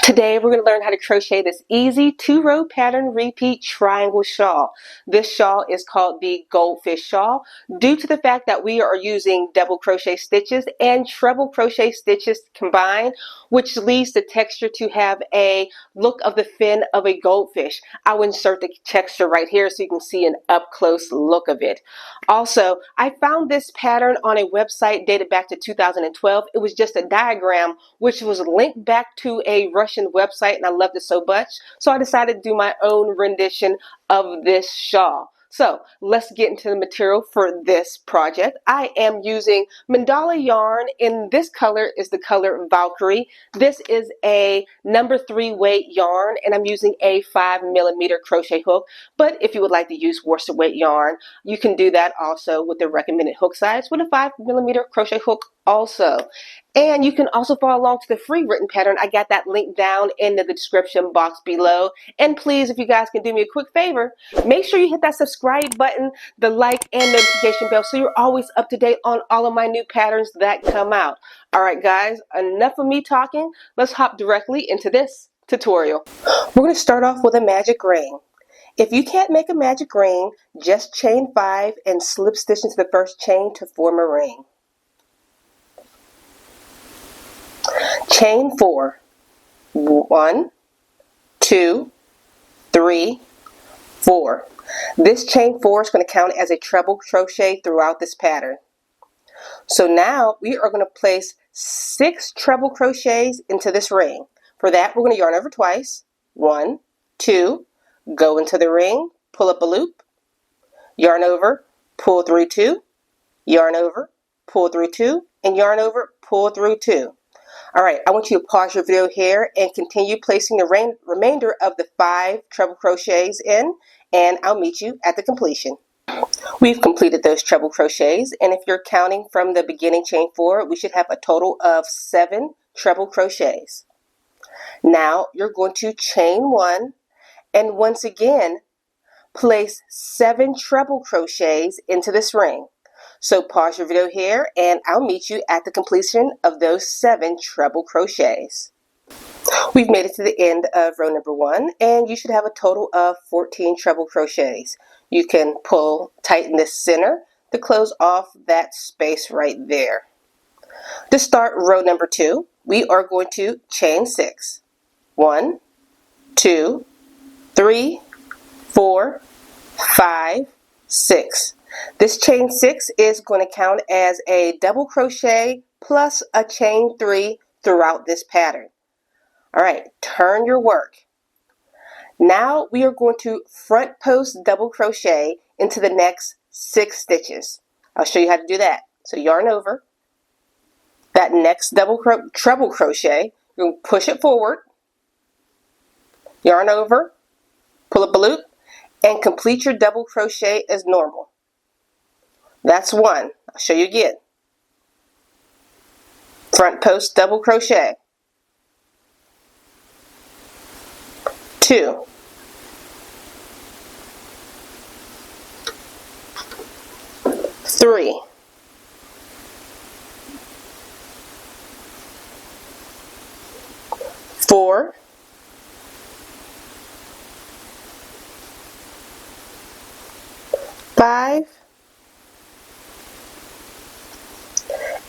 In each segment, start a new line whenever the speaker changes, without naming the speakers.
Today we're going to learn how to crochet this easy 2-row pattern repeat triangle shawl. This shawl is called the Goldfish Shawl due to the fact that we are using double crochet stitches and treble crochet stitches combined, which leads the texture to have a look of the fin of a goldfish. I'll insert the texture right here so you can see an up close look of it. Also, I found this pattern on a website dated back to 2012. It was just a diagram which was linked back to a Russian website, and I loved it so much, so I decided to do my own rendition of this shawl. So let's get into the material for this project. I am using Mandala yarn, and this color is the color Valkyrie. This is a number 3 weight yarn, and I'm using a 5mm crochet hook, but if you would like to use worsted weight yarn, you can do that also with the recommended hook size with a 5mm crochet hook also. And you can also follow along to the free written pattern. I got that link down in the description box below. And please, if you guys can do me a quick favor, make sure you hit that subscribe button, the like, and notification bell so you're always up to date on all of my new patterns that come out. All right, guys, enough of me talking. Let's hop directly into this tutorial. We're going to start off with a magic ring. If you can't make a magic ring, just chain 5 and slip stitch into the first chain to form a ring. Chain 4, 1, 2, 3, 4. This chain 4 is going to count as a treble crochet throughout this pattern. So now we are going to place 6 treble crochets into this ring. For that, we're going to yarn over twice. 1, 2, go into the ring, pull up a loop, yarn over, pull through 2, yarn over, pull through 2, and yarn over, pull through 2. Alright, I want you to pause your video here and continue placing the remainder of the 5 treble crochets in, and I'll meet you at the completion. We've completed those treble crochets, and if you're counting from the beginning chain 4, we should have a total of 7 treble crochets. Now you're going to chain 1, and once again place 7 treble crochets into this ring. So pause your video here and I'll meet you at the completion of those 7 treble crochets. We've made it to the end of row number 1, and you should have a total of 14 treble crochets. You can tighten this center to close off that space right there. To start row number 2, we are going to chain 6. 1, 2, 3, 4, 5, 6. This chain 6 is going to count as a double crochet plus a chain 3 throughout this pattern. Alright, turn your work. Now we are going to front post double crochet into the next 6 stitches. I'll show you how to do that. So yarn over that next treble crochet, you're going to push it forward, yarn over, pull up a loop, and complete your double crochet as normal. That's 1. I'll show you again. Front post double crochet. 2. 3. 4. 5.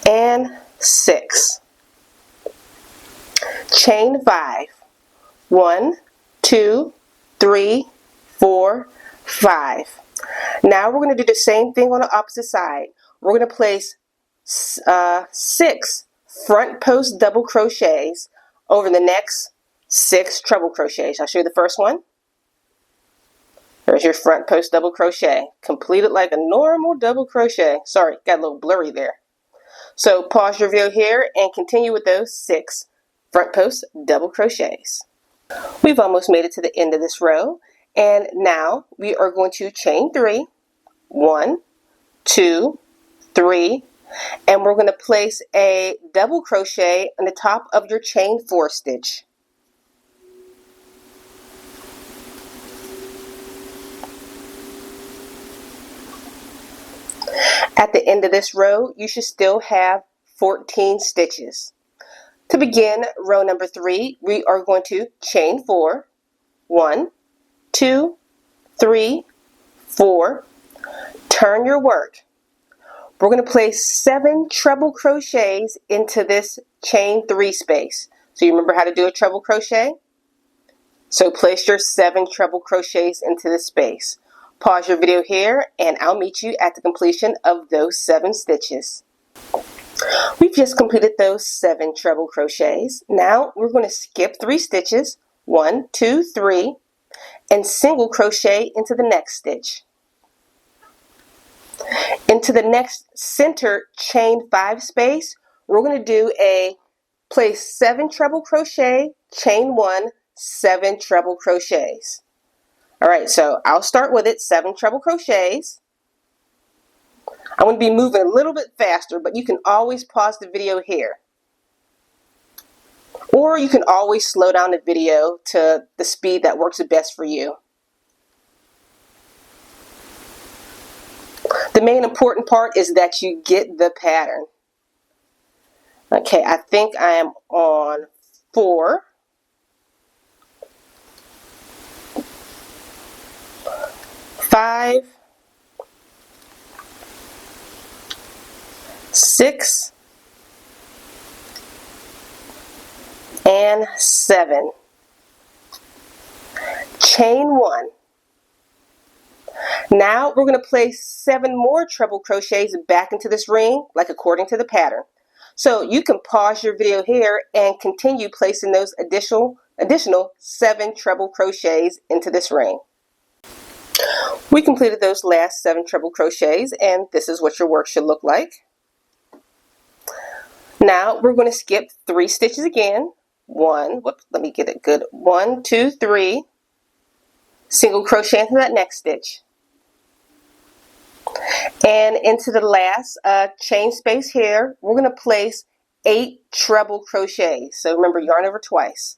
And 6. Chain 5. 1, 2, 3, 4, 5. Now we're going to do the same thing on the opposite side. We're going to place 6 front post double crochets over the next 6 treble crochets. I'll show you the first one. There's your front post double crochet. Complete it like a normal double crochet. Sorry, got a little blurry there. So pause your video here and continue with those 6 front post double crochets. We've almost made it to the end of this row, and now we are going to chain 3, 1, 2, 3, and we're going to place a double crochet on the top of your chain 4 stitch. At the end of this row, you should still have 14 stitches. To begin row number 3, we are going to chain 4. 1, 2, 3, 4. Turn your work. We're going to place 7 treble crochets into this chain 3 space. So you remember how to do a treble crochet? So place your 7 treble crochets into this space. Pause your video here and I'll meet you at the completion of those 7 stitches. We've just completed those 7 treble crochets. Now we're going to skip 3 stitches, 1, 2, 3, and single crochet into the next stitch. Into the next center chain 5 space, we're going to do a place 7 treble crochet, chain 1, 7 treble crochets. Alright, so I'll start with it, 7 treble crochets. I'm going to be moving a little bit faster, but you can always pause the video here. Or you can always slow down the video to the speed that works the best for you. The main important part is that you get the pattern. Okay, I think I am on 4. 5, 6, and 7. Chain 1. Now we're going to place 7 more treble crochets back into this ring, like according to the pattern. So you can pause your video here and continue placing those additional 7 treble crochets into this ring. We completed those last 7 treble crochets, and this is what your work should look like. Now we're going to skip 3 stitches again. 1, let me get it good. 1, 2, 3. Single crochet into that next stitch. And into the last chain space here, we're going to place 8 treble crochets. So remember, yarn over twice.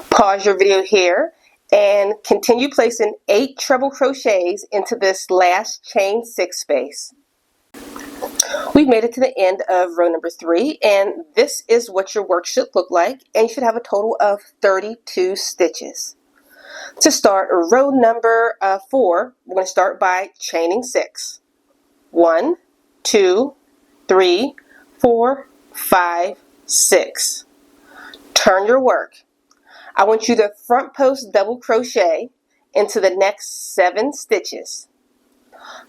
Pause your video here and continue placing 8 treble crochets into this last chain 6 space. We've made it to the end of row number 3, and this is what your work should look like, and you should have a total of 32 stitches. To start row number 4, we're going to start by chaining 6. 1, 2, 3, 4, 5, 6. Turn your work. I want you to front post double crochet into the next 7 stitches.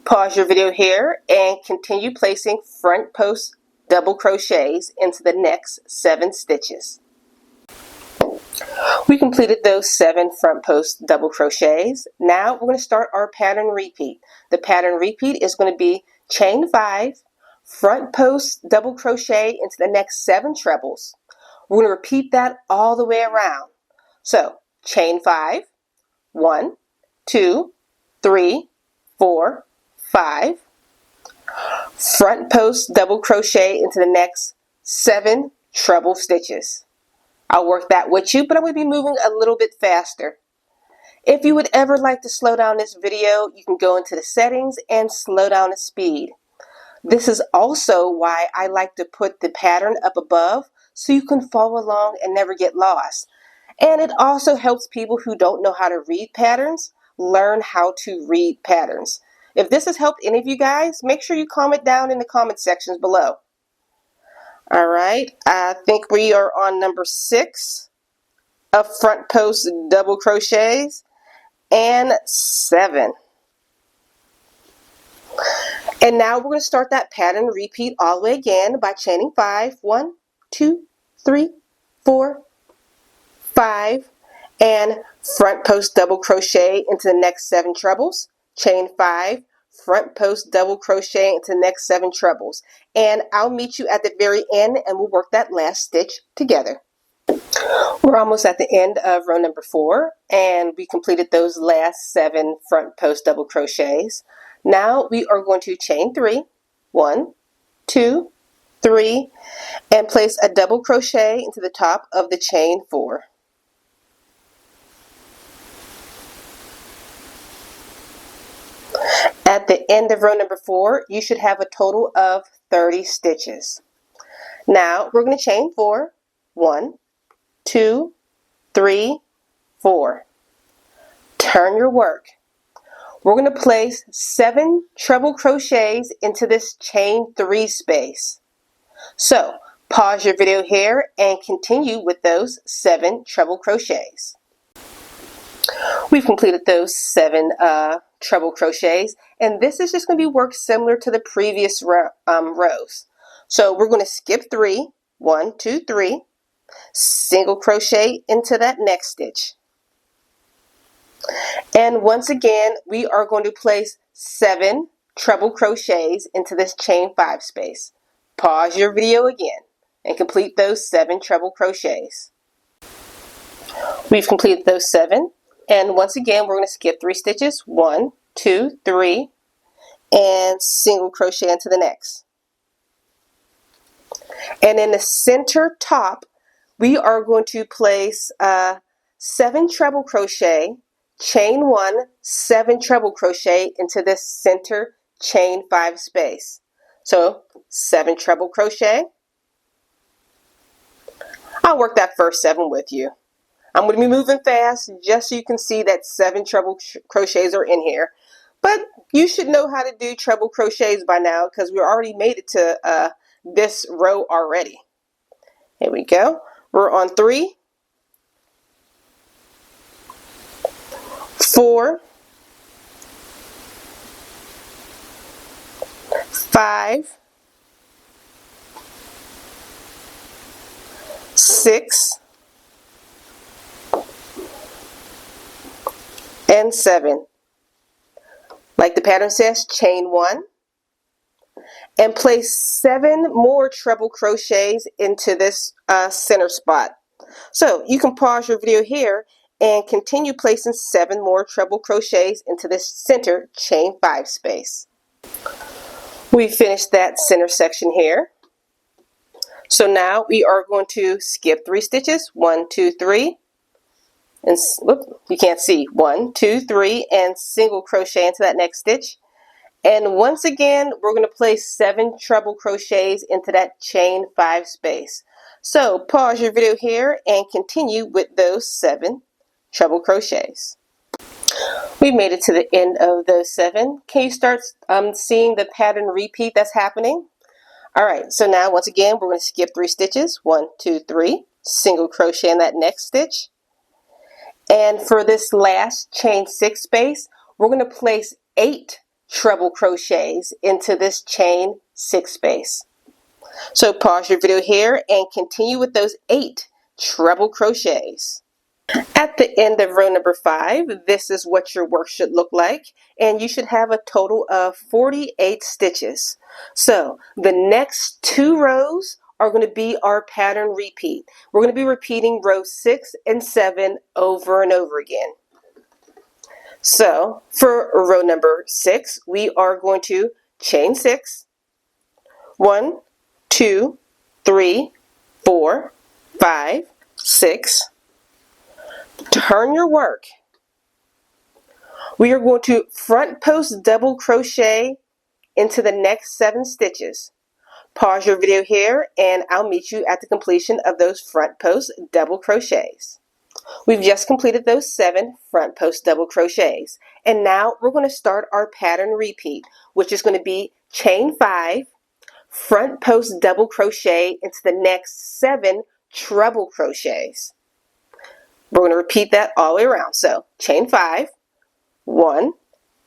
Pause your video here and continue placing front post double crochets into the next 7 stitches. We completed those 7 front post double crochets. Now we're going to start our pattern repeat. The pattern repeat is going to be chain 5, front post double crochet into the next 7 trebles. We're going to repeat that all the way around. So chain 5, 1, 2, 3, 4, 5. Front post double crochet into the next 7 treble stitches. I'll work that with you, but I'm going to be moving a little bit faster. If you would ever like to slow down this video, you can go into the settings and slow down the speed. This is also why I like to put the pattern up above so you can follow along and never get lost. And it also helps people who don't know how to read patterns learn how to read patterns. If this has helped any of you guys, make sure you comment down in the comment sections below. Alright, I think we are on number 6 of front post double crochets and 7. And now we're going to start that pattern repeat all the way again by chaining 5. 1, 2, 3, 4, 5, and front post double crochet into the next 7 trebles. Chain 5, front post double crochet into the next 7 trebles, and I'll meet you at the very end and we'll work that last stitch together. We're almost at the end of row number 4, and we completed those last 7 front post double crochets. Now we are going to chain 3, 1, 2, 3, and place a double crochet into the top of the chain 4. At the end of row number 4, you should have a total of 30 stitches. Now we're going to chain 4. 1, 2, 3, 4. Turn your work. We're going to place 7 treble crochets into this chain 3 space. So pause your video here and continue with those 7 treble crochets. We've completed those 7 treble crochets, and this is just going to be work similar to the previous rows. So we're going to skip 3, 1, 2, 3, single crochet into that next stitch. And once again, we are going to place 7 treble crochets into this chain 5 space. Pause your video again and complete those 7 treble crochets. We've completed those 7, and once again we're going to skip 3 stitches, 1, 2, 3, and single crochet into the next. And in the center top, we are going to place 7 treble crochet, chain 1, 7 treble crochet into this center chain 5 space. So 7 treble crochet. I'll work that first 7 with you. I'm going to be moving fast just so you can see that 7 treble crochets are in here. But you should know how to do treble crochets by now because we already made it to this row already. Here we go. We're on 3, 4, 5, 6, and 7. Like the pattern says, chain 1 and place 7 more treble crochets into this center spot. So you can pause your video here and continue placing 7 more treble crochets into this center chain 5 space. We finished that center section here. So now we are going to skip 3 stitches, 1, 2, 3, and whoop, you can't see, 1, 2, 3, and single crochet into that next stitch. And once again, we're going to place 7 treble crochets into that chain 5 space. So pause your video here and continue with those 7 treble crochets. We've made it to the end of those 7. Can you start seeing the pattern repeat that's happening? Alright, so now once again we're going to skip 3 stitches, 1, 2, 3, single crochet in that next stitch. And for this last chain 6 space, we're going to place 8 treble crochets into this chain 6 space. So pause your video here and continue with those 8 treble crochets. At the end of row number 5, this is what your work should look like, and you should have a total of 48 stitches. So the next 2 rows are going to be our pattern repeat. We're going to be repeating rows 6 and 7 over and over again. So for row number 6, we are going to chain 6, 1, 2, 3, 4, 5, 6. Turn your work. We are going to front post double crochet into the next 7 stitches. Pause your video here and I'll meet you at the completion of those front post double crochets. We've just completed those 7 front post double crochets, and now we're going to start our pattern repeat, which is going to be chain 5, front post double crochet into the next 7 treble crochets. We're going to repeat that all the way around. So chain 5, 1,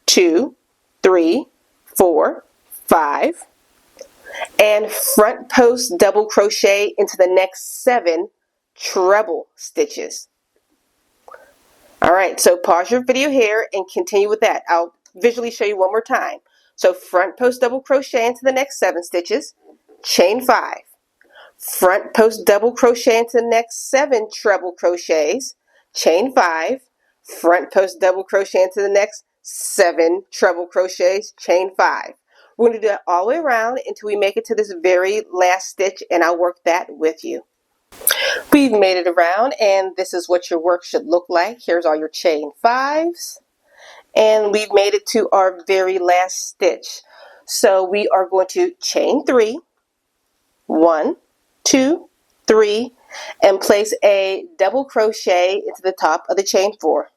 2, 3, 4, 5, and front post double crochet into the next 7 treble stitches. Alright, so pause your video here and continue with that. I'll visually show you one more time. So front post double crochet into the next 7 stitches, chain 5, front post double crochet into the next 7 treble crochets, chain 5, front post double crochet into the next 7 treble crochets, chain 5. We're going to do that all the way around until we make it to this very last stitch, and I'll work that with you. We've made it around, and this is what your work should look like. Here's all your chain 5s, and we've made it to our very last stitch. So we are going to chain 3, 1, 2, 3, and place a double crochet into the top of the chain 4.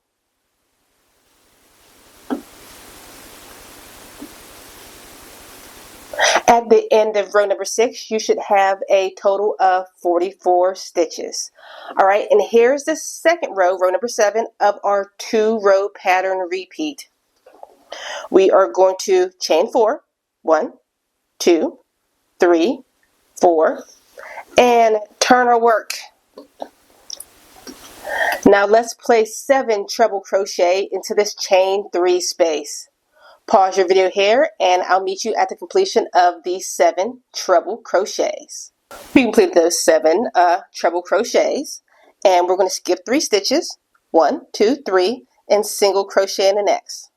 At the end of row number 6, you should have a total of 44 stitches. Alright, and here's the second row, row number 7, of our 2-row pattern repeat. We are going to chain 4, 1, 2, 3, 4, and turn our work. Now let's place 7 treble crochet into this chain 3 space. Pause your video here and I'll meet you at the completion of these 7 treble crochets. We completed those 7 treble crochets and we're going to skip 3 stitches, 1, 2, 3, and single crochet in the next.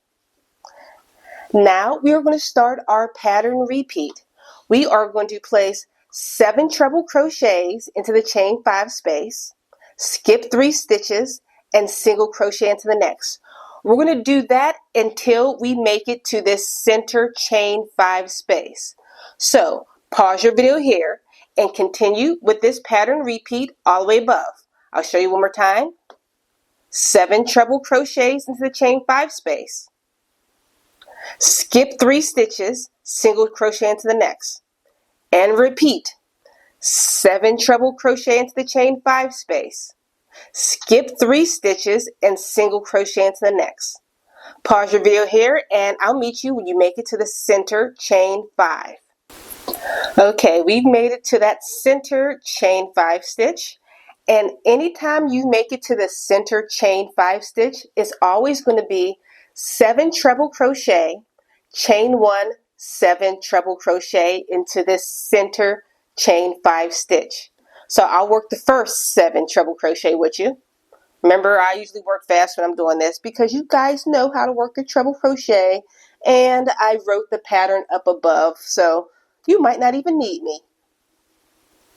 Now we are going to start our pattern repeat. We are going to place 7 treble crochets into the chain 5 space, skip 3 stitches, and single crochet into the next. We're going to do that until we make it to this center chain 5 space. So pause your video here and continue with this pattern repeat all the way above. I'll show you one more time. 7 treble crochets into the chain 5 space. Skip 3 stitches, single crochet into the next. And repeat. 7 treble crochet into the chain 5 space. Skip 3 stitches and single crochet into the next. Pause your video here and I'll meet you when you make it to the center chain 5. Okay, we've made it to that center chain 5 stitch, and anytime you make it to the center chain 5 stitch, it's always going to be 7 treble crochet, chain 1, 7 treble crochet into this center chain 5 stitch. So I'll work the first 7 treble crochet with you. Remember, I usually work fast when I'm doing this because you guys know how to work a treble crochet, and I wrote the pattern up above, so you might not even need me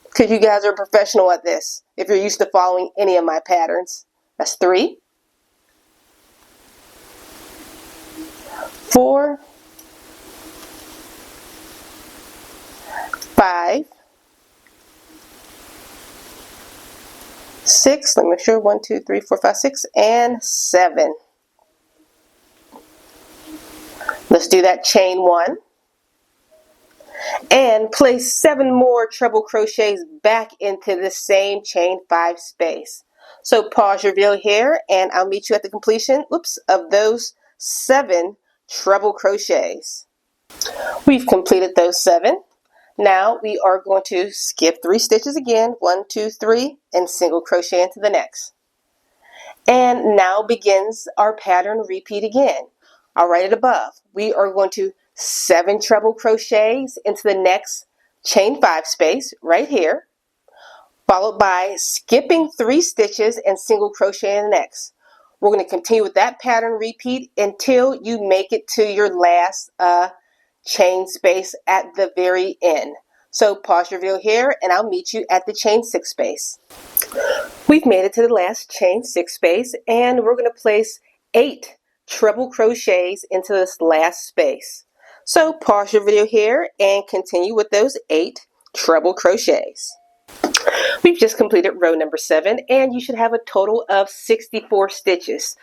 because you guys are professional at this if you're used to following any of my patterns. That's 3, 4, 5, 6, let me make sure, 1, 2, 3, 4, 5, 6, and 7. Let's do that chain 1. And place 7 more treble crochets back into the same chain 5 space. So pause your video here and I'll meet you at the completion, of those 7 treble crochets. We've completed those 7. Now we are going to skip 3 stitches again, 1, 2, 3, and single crochet into the next. And now begins our pattern repeat again. I'll write it above. We are going to 7 treble crochets into the next chain 5 space right here, followed by skipping 3 stitches and single crochet in the next. We're going to continue with that pattern repeat until you make it to your last chain space at the very end. So pause your video here and I'll meet you at the chain 6 space. We've made it to the last chain 6 space and we're going to place 8 treble crochets into this last space. So pause your video here and continue with those 8 treble crochets. We've just completed row number 7 and you should have a total of 64 stitches.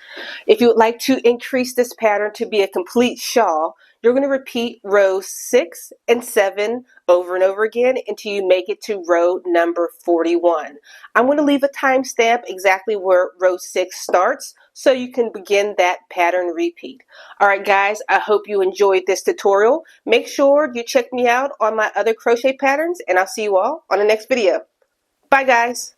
If you would like to increase this pattern to be a complete shawl, you're going to repeat rows 6 and 7 over and over again until you make it to row number 41. I'm going to leave a timestamp exactly where row 6 starts so you can begin that pattern repeat. Alright guys, I hope you enjoyed this tutorial. Make sure you check me out on my other crochet patterns and I'll see you all on the next video. Bye guys!